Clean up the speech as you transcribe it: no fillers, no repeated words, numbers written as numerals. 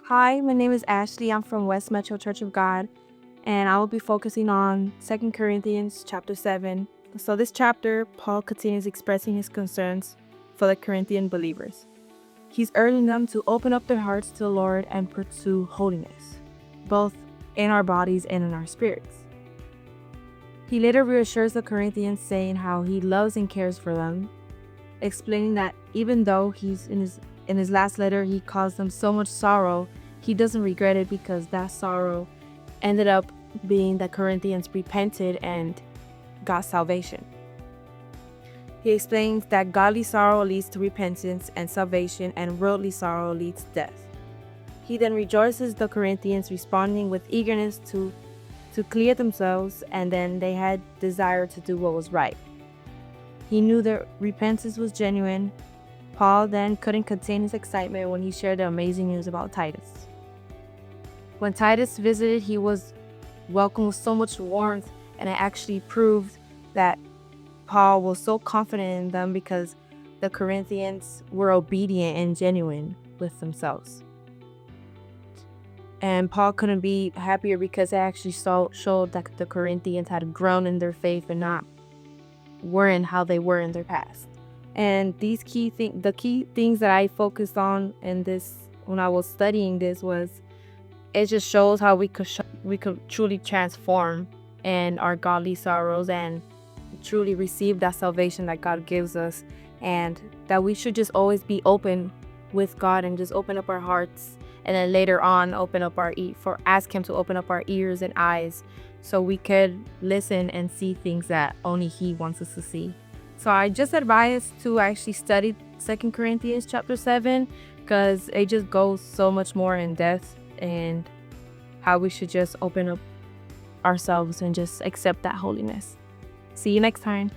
Hi, my name is Ashley. I'm from West Metro Church of God, and I will be focusing on 2 Corinthians chapter 7. So this chapter, Paul continues expressing his concerns for the Corinthian believers. He's urging them to open up their hearts to the Lord and pursue holiness, both in our bodies and in our spirits. He later reassures the Corinthians, saying how he loves and cares for them, explaining that even though he's in his last letter, he caused them so much sorrow, he doesn't regret it because that sorrow ended up being that Corinthians repented and got salvation. He explains that godly sorrow leads to repentance and salvation, and worldly sorrow leads to death. He then rejoices the Corinthians, responding with eagerness to clear themselves, and then they had desire to do what was right. He knew their repentance was genuine. Paul then couldn't contain his excitement when he shared the amazing news about Titus. When Titus visited, he was welcomed with so much warmth, and it actually proved that Paul was so confident in them because the Corinthians were obedient and genuine with themselves. And Paul couldn't be happier because it actually showed that the Corinthians had grown in their faith and not weren't how they were in their past. And the key things that I focused on in this when I was studying this was it just shows how we could truly transform in our godly sorrows and truly receive that salvation that God gives us, and that we should just always be open with God and just open up our hearts, and then later on ask Him to open up our ears and eyes so we could listen and see things that only He wants us to see. So I just advise to actually study 2 Corinthians chapter 7 because it just goes so much more in depth and how we should just open up ourselves and just accept that holiness. See you next time.